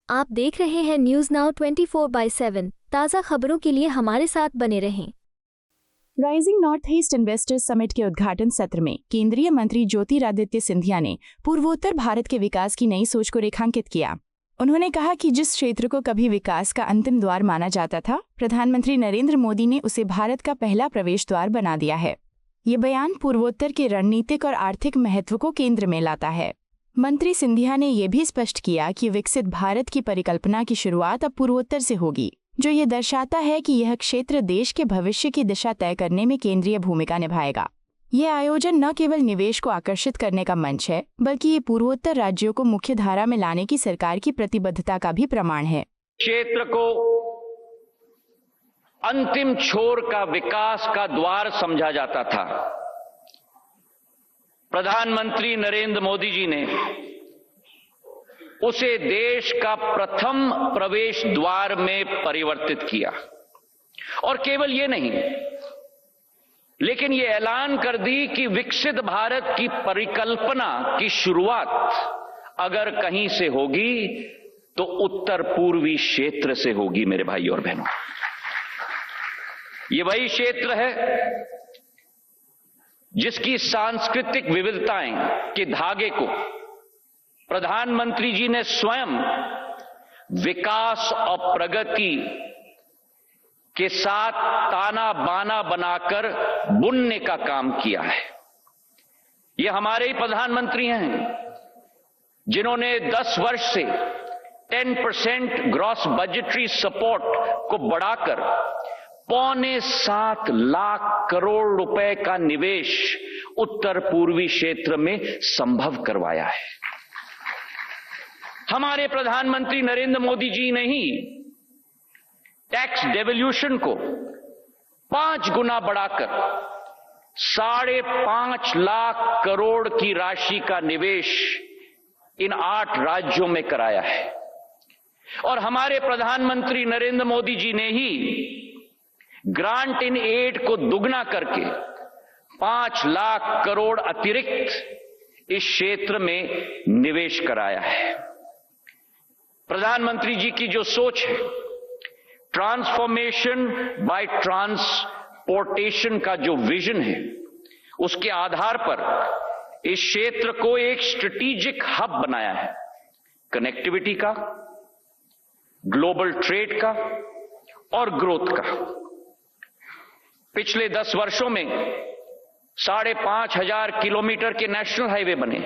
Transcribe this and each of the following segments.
आप देख रहे हैं न्यूज़ नाउ 24/7 ताज़ा खबरों के लिए हमारे साथ बने रहें। Rising north east investors summit के उद्घाटन सत्र में केंद्रीय मंत्री ज्योतिरादित्य सिंधिया ने पूर्वोत्तर भारत के विकास की नई सोच को रेखांकित किया। उन्होंने कहा कि जिस क्षेत्र को कभी विकास का अंतिम द्वार माना जाता था, प्रधानमंत्री नरेंद्र मोदी ने उसे भारत का पहला प्रवेश द्वार बना दिया है। ये बयान पूर्वोत्तर के रणनीतिक और आर्थिक महत्व को केंद्र में लाता है। मंत्री सिंधिया ने यह भी स्पष्ट किया कि विकसित भारत की परिकल्पना की शुरुआत अब पूर्वोत्तर से होगी, जो ये दर्शाता है कि यह क्षेत्र देश के भविष्य की दिशा तय करने में केंद्रीय भूमिका निभाएगा। यह आयोजन न केवल निवेश को आकर्षित करने का मंच है, बल्कि ये पूर्वोत्तर राज्यों को मुख्य धारा में लाने की सरकार की प्रतिबद्धता का भी प्रमाण है। क्षेत्र को अंतिम छोर का विकास का द्वार समझा जाता था। प्रधानमंत्री नरेंद्र मोदी जी ने उसे देश का प्रथम प्रवेश द्वार में परिवर्तित किया और केवल ये नहीं, लेकिन ये ऐलान कर दी कि विकसित भारत की परिकल्पना की शुरुआत अगर कहीं से होगी तो उत्तर पूर्वी क्षेत्र से होगी। मेरे भाई और बहनों, ये वही क्षेत्र है जिसकी सांस्कृतिक विविधताएं के धागे को प्रधानमंत्री जी ने स्वयं विकास और प्रगति के साथ ताना बाना बनाकर बुनने का काम किया है। ये हमारे ही प्रधानमंत्री हैं जिन्होंने 10 वर्ष से 10% ग्रॉस बजटरी सपोर्ट को बढ़ाकर 6.25 लाख करोड़ रुपए का निवेश उत्तर पूर्वी क्षेत्र में संभव करवाया है। हमारे प्रधानमंत्री नरेंद्र मोदी जी ने ही टैक्स डेवल्यूशन को 5 गुना बढ़ाकर 5.5 लाख करोड़ की राशि का निवेश इन 8 राज्यों में कराया है। और हमारे प्रधानमंत्री नरेंद्र मोदी जी ने ही ग्रांट इन एड को दुगना करके 5 लाख करोड़ अतिरिक्त इस क्षेत्र में निवेश कराया है। प्रधानमंत्री जी की जो सोच है, ट्रांसफॉर्मेशन बाय ट्रांसपोर्टेशन का जो विजन है, उसके आधार पर इस क्षेत्र को एक स्ट्रेटेजिक हब बनाया है। कनेक्टिविटी का, ग्लोबल ट्रेड का और ग्रोथ का। पिछले 10 वर्षों में 5,500 किलोमीटर के नेशनल हाईवे बने,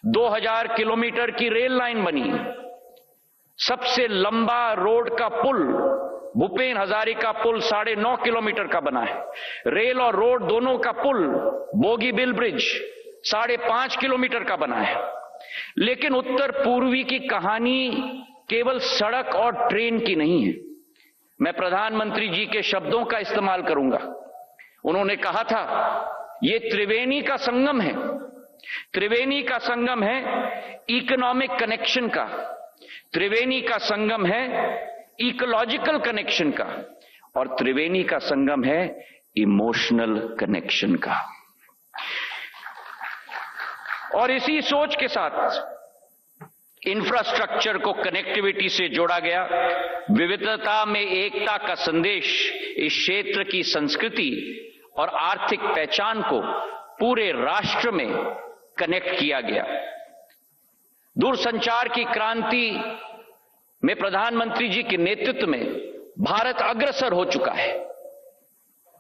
2,000 किलोमीटर की रेल लाइन बनी, सबसे लंबा रोड का पुल भूपेन हजारिका पुल 9.5 किलोमीटर का बना है। रेल और रोड दोनों का पुल बोगीबिल ब्रिज 5.5 किलोमीटर का बना है। लेकिन उत्तर पूर्वी की कहानी केवल सड़क और ट्रेन की नहीं है। मैं प्रधानमंत्री जी के शब्दों का इस्तेमाल करूंगा। उन्होंने कहा था, ये त्रिवेणी का संगम है। त्रिवेणी का संगम है इकोनॉमिक कनेक्शन का, त्रिवेणी का संगम है इकोलॉजिकल कनेक्शन का, और त्रिवेणी का संगम है इमोशनल कनेक्शन का। और इसी सोच के साथ इंफ्रास्ट्रक्चर को कनेक्टिविटी से जोड़ा गया। विविधता में एकता का संदेश इस क्षेत्र की संस्कृति और आर्थिक पहचान को पूरे राष्ट्र में कनेक्ट किया गया। दूरसंचार की क्रांति में प्रधानमंत्री जी के नेतृत्व में भारत अग्रसर हो चुका है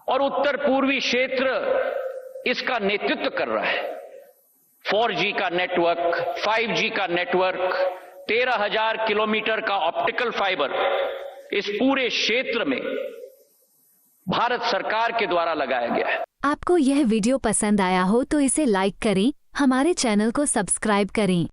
और उत्तर पूर्वी क्षेत्र इसका नेतृत्व कर रहा है। 4G का नेटवर्क, 5G का नेटवर्क, 13,000 किलोमीटर का ऑप्टिकल फाइबर इस पूरे क्षेत्र में भारत सरकार के द्वारा लगाया गया है। आपको यह वीडियो पसंद आया हो तो इसे लाइक करें, हमारे चैनल को सब्सक्राइब करें।